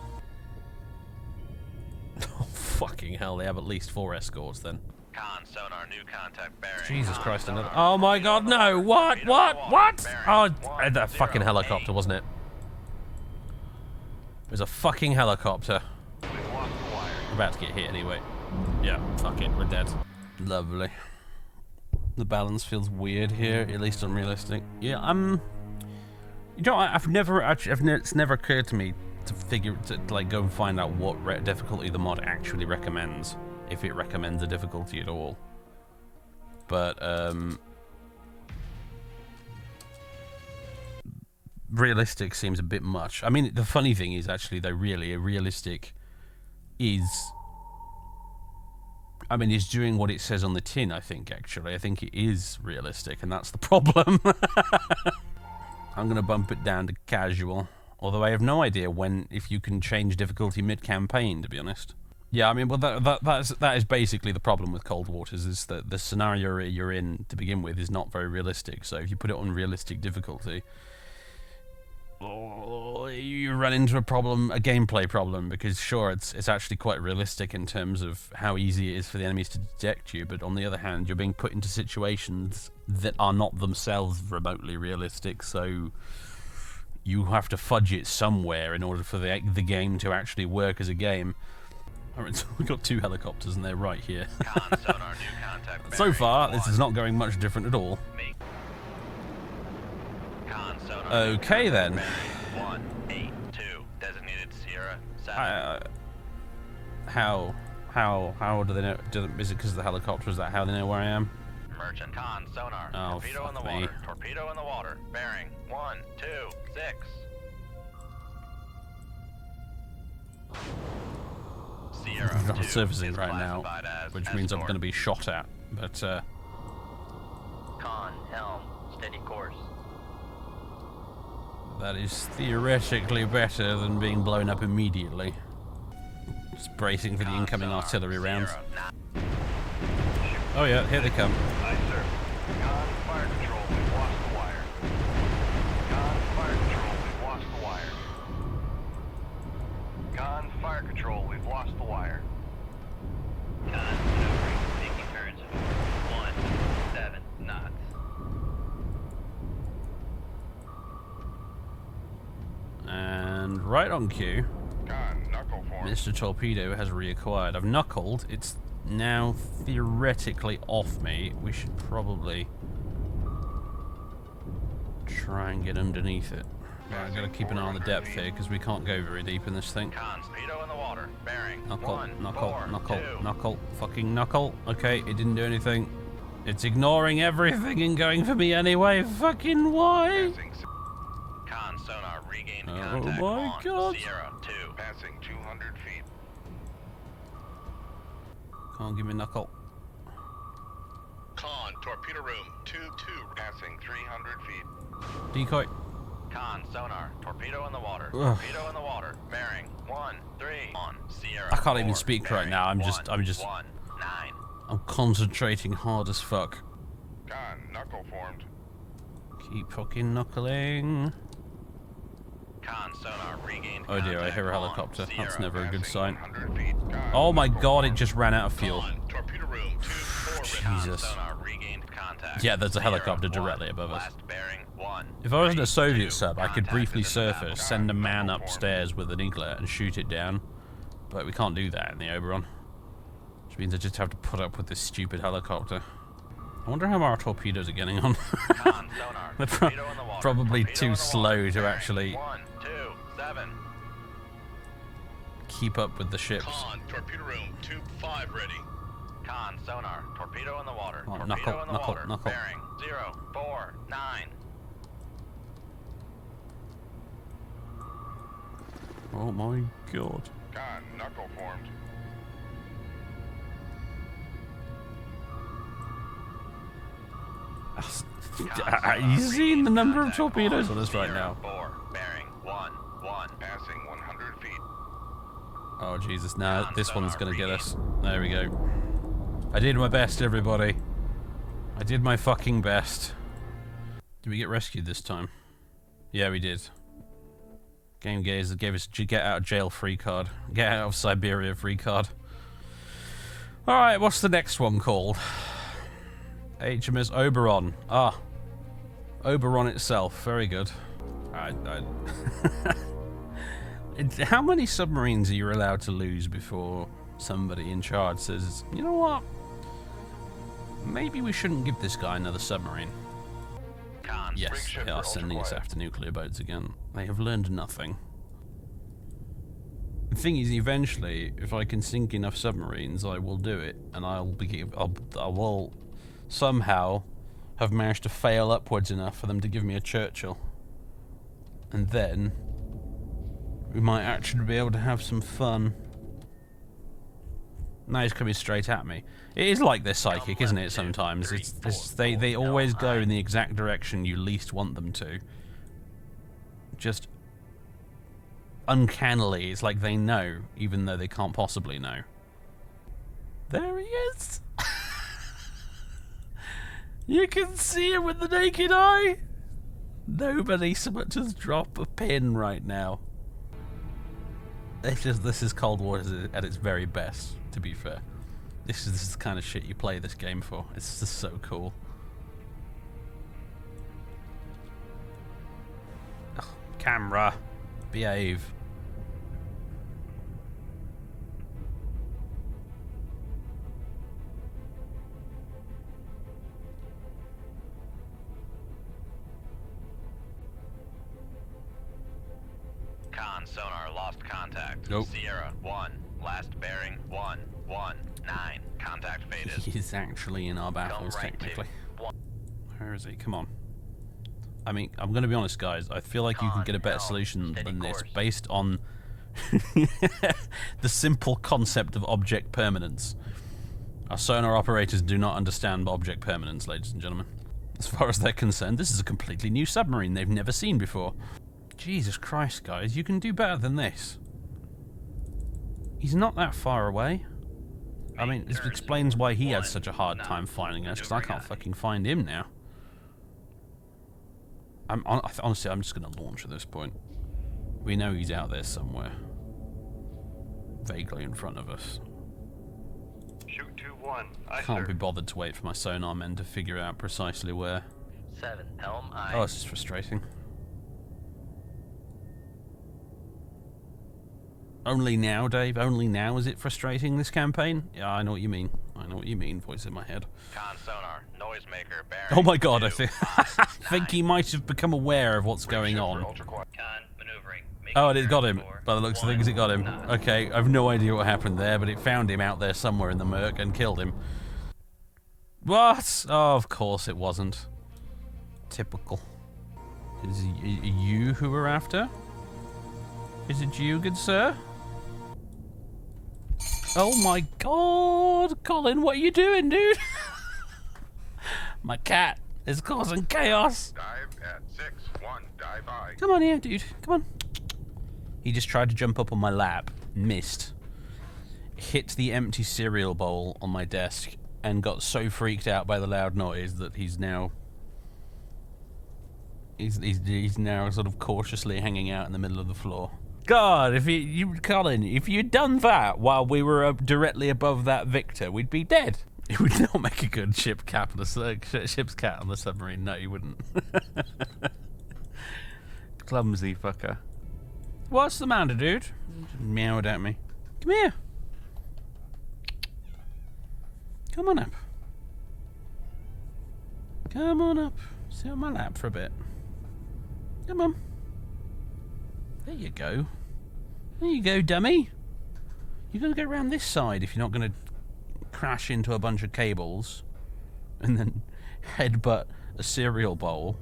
Oh, fucking hell, they have at least 4 escorts then. Con sonar new contact bearing. Jesus Christ, another. Oh my god, no! What? Oh, that fucking helicopter, wasn't it? It was a fucking helicopter. We're about to get hit anyway. Yeah, fuck it, we're dead. Lovely. The balance feels weird here, at least unrealistic. Yeah, you know, it's never occurred to me to like go and find out what difficulty the mod actually recommends, if it recommends a difficulty at all. But realistic seems a bit much. I mean, the funny thing is actually, though, really, a realistic is, I mean, it's doing what it says on the tin. I think actually, I think it is realistic, and that's the problem. I'm going to bump it down to casual, although I have no idea if you can change difficulty mid-campaign, to be honest. Yeah, I mean, well, that is basically the problem with Cold Waters, is that the scenario you're in to begin with is not very realistic, so if you put it on realistic difficulty, you run into a gameplay problem, because sure, it's actually quite realistic in terms of how easy it is for the enemies to detect you, but on the other hand, you're being put into situations that are not themselves remotely realistic, so you have to fudge it somewhere in order for the game to actually work as a game. Alright, so we've got 2 helicopters and they're right here. So far, this is not going much different at all. Okay then. 182 designated Sierra 7. How do they know? Is it because of the helicopter? Is that how they know where I am? Merchant con sonar. Oh, Torpedo in the fuck me. water. Torpedo in the water. Bearing 126. Sierra I'm 2 surfacing is right now, classified as which means I'm escort. going to be shot at. But Con helm steady course. that is theoretically better than being blown up immediately. Just bracing for the Con incoming sonar, artillery rounds. Sierra Oh yeah, here they come. Aye, sir. Con fire control, we've lost the wire. Con fire control, we've lost the wire. Con fire control, we've lost the wire. Con maneuvering, making turns of 17 knots. And right on cue, Con, knuckle form. Mr. Torpedo has reacquired. I've knuckled. It's now theoretically off me. We should probably Try and get underneath it. Yeah, I gotta keep an eye on the depth here because we can't go very deep in this thing. Con, torpedo in the water. Bearing. Knuckle, 1, knuckle, 4, knuckle, 2. knuckle, fucking knuckle. Okay, it didn't do anything. It's ignoring everything and going for me anyway. Fucking why? Passing, Con, sonar, regained Oh contact my on God. Sierra 2. passing 200 feet. Can't give me knuckle. Con, torpedo room, 2-2. Passing 300 feet. Decoy. Con, sonar, torpedo in the water. Ugh. Torpedo in the water. Bearing. 1, 3. On Sierra. I can't even 4. speak right Bearing. now. I'm 1, just 1, 9. I'm concentrating hard as fuck. Con, knuckle formed. Keep fucking knuckling. Con, sonar, regained Oh dear, I contact hear a on helicopter. That's Sierra. never a good Passing sign. 100 feet. Con, Oh my knuckle god, it formed. just ran out of fuel. Con, torpedo room, 2-4. Con, Jesus. sonar, regained contact. Yeah, there's a Sierra helicopter 1, directly above us. last bearing 1. If I wasn't a 3, Soviet 2. sub, I could Contact briefly is in the surface, battle. send a man upstairs with an eaglet and shoot it down. But we can't do that in the Oberon. Which means I just have to put up with this stupid helicopter. I wonder how our torpedoes are getting on. Con, sonar, They're pro- torpedo in the water. probably Torpedo too in the slow water. to Bearing. actually 1, 2, 7. keep up with the ships. Con, torpedo room, 2-5 ready. Con, sonar, torpedo in the water. Oh, Torpedo knuckle, in the knuckle, water. knuckle. Bearing 0, 4, 9. Oh my god. Con, knuckle formed. Are you seeing the number of torpedoes on us right now? 4, bearing 1, 1. Passing 100 feet. Oh Jesus, no, this one's gonna get us. There we go. I did my best, everybody. I did my fucking best. Did we get rescued this time? Yeah, we did. Game Gaze gave us a get out of jail free card. Get out of Siberia free card. Alright, what's the next one called? HMS Oberon. Ah. Oberon itself. Very good. How many submarines are you allowed to lose before somebody in charge says, you know what? Maybe we shouldn't give this guy another submarine. Con, Yes, ship they are for sending us ultra-quiet. after nuclear boats again. They have learned nothing. The thing is, eventually, if I can sink enough submarines, I will do it, and I will somehow have managed to fail upwards enough for them to give me a Churchill, and then we might actually be able to have some fun. Now he's coming straight at me. It is like they're psychic, isn't it? Sometimes they always go in the exact direction you least want them to. Just uncannily, it's like they know, even though they can't possibly know. There he is. You can see him with the naked eye. Nobody so much as drop a pin right now. This is Cold War at its very best, to be fair. This is the kind of shit you play this game for. It's just so cool. Ugh, camera, behave. Con, sonar, lost contact. Nope. Sierra 1, last bearing 1, 1, 9. Contact faded. He's actually in our battles, right to technically. 1. Where is he? Come on. I mean, I'm going to be honest, guys. I feel like you can get a better Con, solution steady than this course. based on the simple concept of object permanence. Our sonar operators do not understand object permanence, ladies and gentlemen. As far as they're concerned, this is a completely new submarine they've never seen before. Jesus Christ, guys, you can do better than this. He's not that far away. I mean, this explains why he had such a hard time finding us, because I can't fucking find him now. Honestly, I'm just going to launch at this point. We know he's out there somewhere. Vaguely in front of us. Shoot 2-1. Aye, Can't sir. be bothered to wait for my sonar men to figure out precisely where. 7, helm, aye. Oh, this is frustrating. Only now, Dave? Only now is it frustrating, this campaign? Yeah, I know what you mean. I know what you mean, voice in my head. Con sonar, noisemaker, bearing. Oh my god, I 2, think, 5, I think he might have become aware of what's going on. Con maneuvering. Oh, it got him. By the looks of things, it got him. Okay, I've no idea what happened there, but it found him out there somewhere in the murk and killed him. What? Oh, of course it wasn't. Typical. Is it you who we're after? Is it you, good sir? Oh my god, Colin, what are you doing, dude? My cat is causing chaos. Dive at 6-1, dive I. Come on here, dude. Come on. He just tried to jump up on my lap, missed, hit the empty cereal bowl on my desk, and got so freaked out by the loud noise that he's now sort of cautiously hanging out in the middle of the floor. God, if Colin, if you'd done that while we were directly above that Victor, we'd be dead. It would not make a good ship's cat on the submarine. No, you wouldn't. Clumsy fucker. What's the matter, dude? Just meowed at me. Come here. Come on up. Come on up. Sit on my lap for a bit. Come on. There you go. There you go, dummy. You're going to go around this side if you're not going to crash into a bunch of cables and then headbutt a cereal bowl.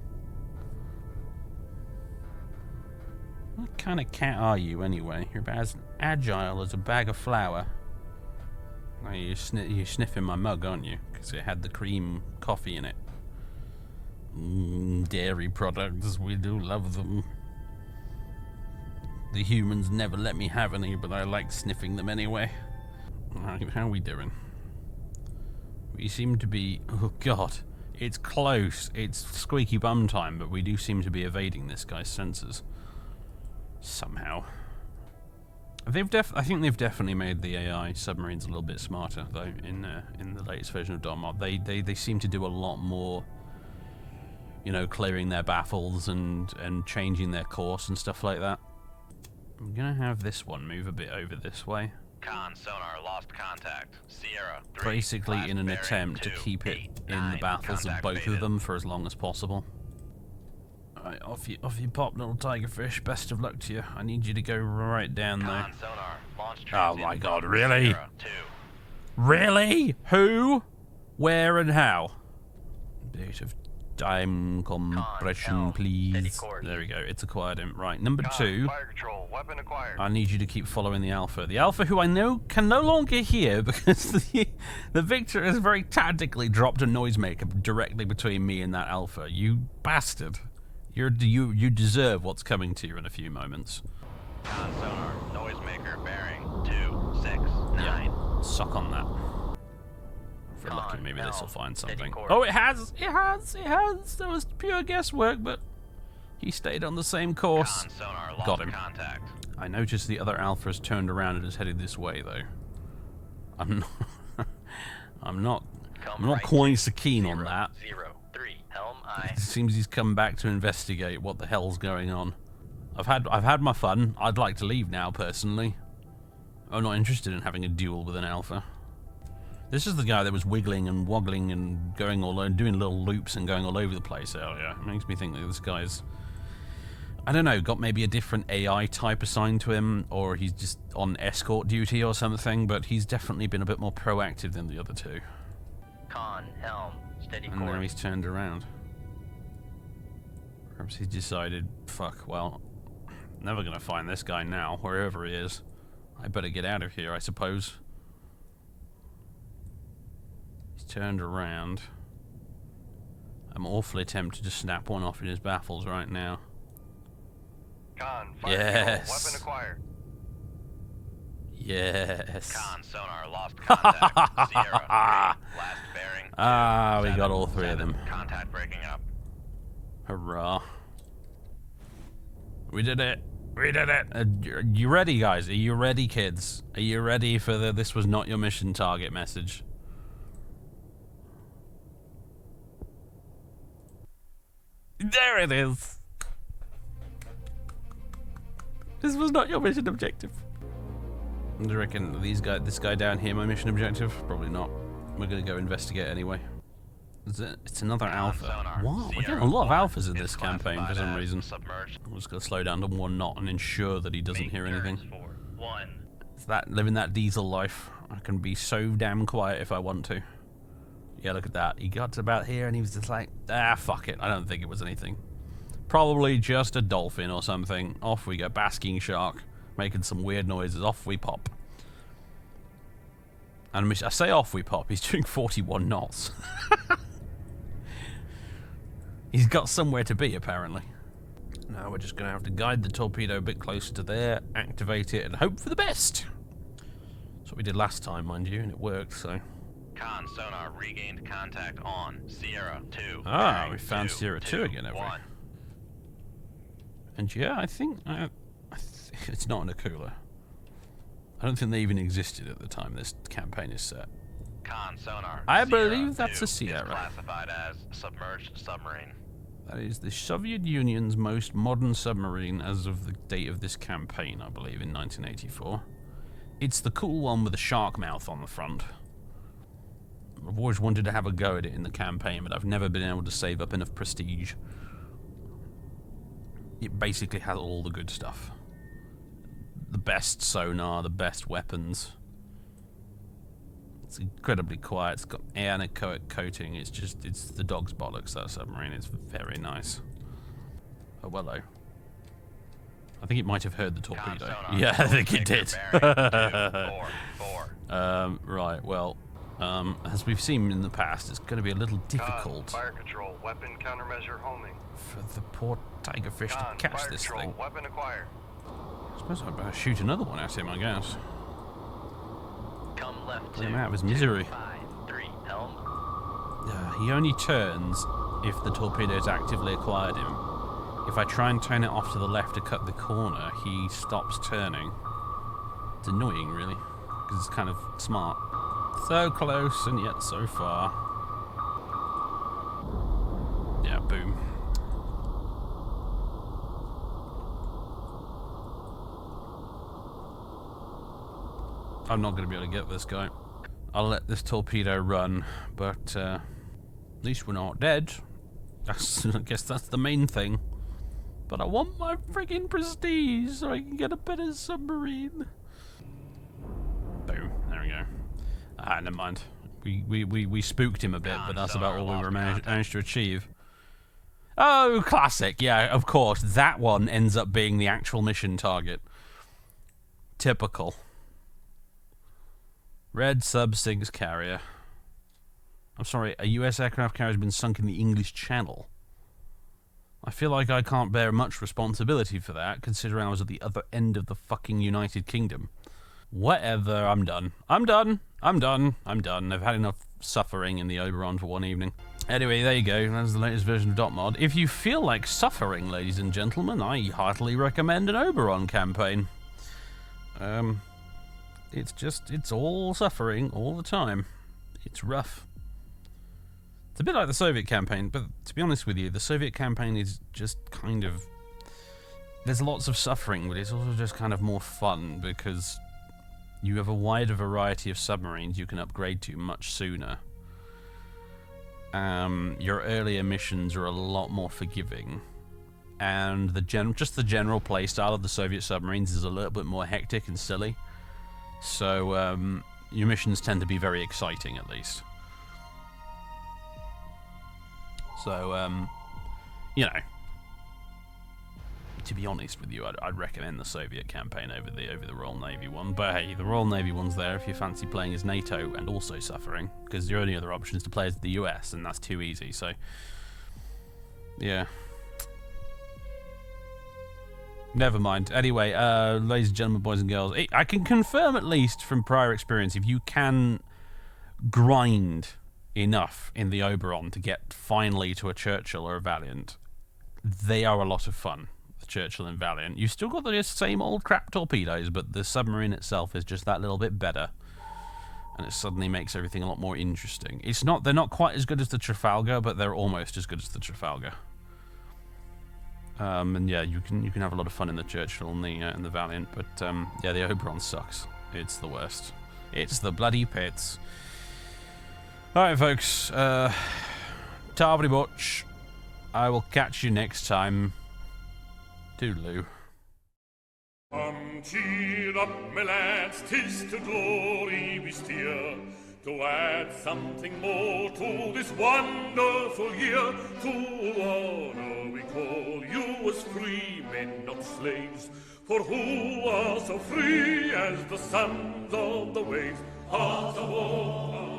What kind of cat are you, anyway? You're about as agile as a bag of flour. Oh, you're sniffing my mug, aren't you? Because it had the cream coffee in it. Dairy products, we do love them. The humans never let me have any, but I like sniffing them anyway. Alright, how are we doing? We seem to be... Oh god, it's close. It's squeaky bum time, but we do seem to be evading this guy's sensors. Somehow. I think they've definitely made the AI submarines a little bit smarter, though, in the latest version of .mod. They seem to do a lot more, you know, clearing their baffles and changing their course and stuff like that. I'm gonna have this one move a bit over this way. Con sonar lost contact. Sierra 3, Basically blast in an bearing attempt 2, to keep it 8, in the 9, baffles of contact both faded. of them for as long as possible. Alright, off you pop, little tigerfish. Best of luck to you. I need you to go right down there. Con sonar launch Oh transient my god, from really? Sierra 2. Really? Who? Where and how? Bit of time compression, L, steady please. course. There we go. It's acquired him. Right, number Con, 2. fire control, weapon acquired. I need you to keep following the Alpha. The Alpha, who I know can no longer hear because the Victor has very tactically dropped a noisemaker directly between me and that Alpha. You bastard. You deserve what's coming to you in a few moments. Con sonar noisemaker bearing 2, 6, 9. Yeah, suck on that. If we're Con, lucky, maybe this will L, find steady something. course. Oh, it has! It has! It has! That was pure guesswork, but he stayed on the same course. Con sonar lost Got him. contact. I noticed the other Alpha has turned around and is headed this way, though. I'm not Come I'm not right quite so keen on 0, that. 0, 3, helm I. It seems he's come back to investigate what the hell's going on. I've had my fun. I'd like to leave now, personally. I'm not interested in having a duel with an Alpha. This is the guy that was wiggling and woggling and going all over, doing little loops and going all over the place earlier. It makes me think that this guy's, I don't know, got maybe a different AI type assigned to him, or he's just on escort duty or something, but he's definitely been a bit more proactive than the other two. Con, helm, steady And now course. he's turned around. Perhaps he's decided, fuck, well, never gonna find this guy now, wherever he is. I better get out of here, I suppose. He's turned around. I'm awfully tempted to snap one off in his baffles right now. Con, fire Yes. control, weapon acquired. Yes. Con sonar lost contact. Sierra 3, blast bearing 2, Ah, we 7, got all three of 7, them. Contact breaking up. Hurrah. We did it. We did it. Are you ready, guys? Are you ready, kids? Are you ready for the "this was not your mission" target message? There it is. This was not your mission objective. Do you reckon this guy down here my mission objective? Probably not. we're gonna go investigate anyway. It's another alpha. Sonar, Wow, we're getting Sierra a lot of 1 alphas in is this campaign for classified some as reason. Submerged. I'm just gonna slow down to 1 knot and ensure that he doesn't hear anything. For 1. It's that living that diesel life. I can be so damn quiet if I want to. Yeah, look at that. He got to about here and he was just like, ah, fuck it. I don't think it was anything. Probably just a dolphin or something. Off we go. Basking shark. Making some weird noises. Off we pop. And I say off we pop. He's doing 41 knots. He's got somewhere to be, apparently. Now we're just going to have to guide the torpedo a bit closer to there, activate it, and hope for the best. That's what we did last time, mind you, and it worked, so... Con sonar regained contact on Sierra 2. Ah, we found Sierra 2 again, have we? 1. And yeah, I think it's not in a cooler. I don't think they even existed at the time this campaign is set. Con sonar. I Sierra believe that's 2 a Sierra. Is classified as submerged submarine. That is the Soviet Union's most modern submarine as of the date of this campaign, I believe, in 1984. It's the cool one with the shark mouth on the front. I've always wanted to have a go at it in the campaign, but I've never been able to save up enough prestige. It basically has all the good stuff. The best sonar, the best weapons. It's incredibly quiet. It's got anechoic coating. It's the dog's bollocks, that submarine. It's very nice. Oh, hello. I think it might have heard the torpedo. sonar. Yeah, I think it did. Bearing 244. Right, well, as we've seen in the past, it's going to be a little difficult Fire control, weapon countermeasure homing. for the poor tigerfish to catch fire this control, thing. weapon acquired. I suppose I'd better shoot another one at him, I guess. Come left Put him 2, out of his misery. 253 helm. He only turns if the torpedo's actively acquired him. If I try and turn it off to the left to cut the corner, he stops turning. It's annoying, really, because it's kind of smart. So close and yet so far. Yeah, boom. I'm not going to be able to get this guy. I'll let this torpedo run, but at least we're not dead. I guess that's the main thing. But I want my friggin' prestige so I can get a better submarine. Boom. There we go. Ah, never mind. We spooked him a bit, but that's about all we were managed to achieve. Oh, classic. Yeah, of course. That one ends up being the actual mission target. Typical. Red sub sinks carrier. I'm sorry, a US aircraft carrier has been sunk in the English Channel. I feel like I can't bear much responsibility for that, considering I was at the other end of the fucking United Kingdom. Whatever, I'm done. I'm done. I've had enough suffering in the Oberon for one evening. Anyway, there you go. That's the latest version of .mod. If you feel like suffering, ladies and gentlemen, I heartily recommend an Oberon campaign. It's all suffering all the time. It's rough. It's a bit like the Soviet campaign, but to be honest with you, the Soviet campaign is just kind of... There's lots of suffering, but it's also just kind of more fun, because you have a wider variety of submarines you can upgrade to much sooner. Your earlier missions are a lot more forgiving. And the general playstyle of the Soviet submarines is a little bit more hectic and silly. So, your missions tend to be very exciting, at least. So, you know, to be honest with you, I'd recommend the Soviet campaign over the Royal Navy one. But hey, the Royal Navy one's there if you fancy playing as NATO and also suffering, because your only other option is to play as the US, and that's too easy. So, yeah. Never mind. Anyway, ladies and gentlemen, boys and girls, I can confirm at least from prior experience, if you can grind enough in the Oberon to get finally to a Churchill or a Valiant, they are a lot of fun, the Churchill and Valiant. You've still got the same old crap torpedoes, but the submarine itself is just that little bit better, and it suddenly makes everything a lot more interesting. They're not quite as good as the Trafalgar, but they're almost as good as the Trafalgar. And yeah, you can have a lot of fun in the Churchill and the Valiant, but yeah, the Oberon sucks. It's the worst. It's the bloody pits. Alright, folks. Tarvely much. I will catch you next time. Toodaloo. Cheer up, my lads, 'tis to glory we steer, to add something more to this wonderful year. To honor we call you as free men, not slaves, for who are so free as the sons of the waves? Hearts of oak,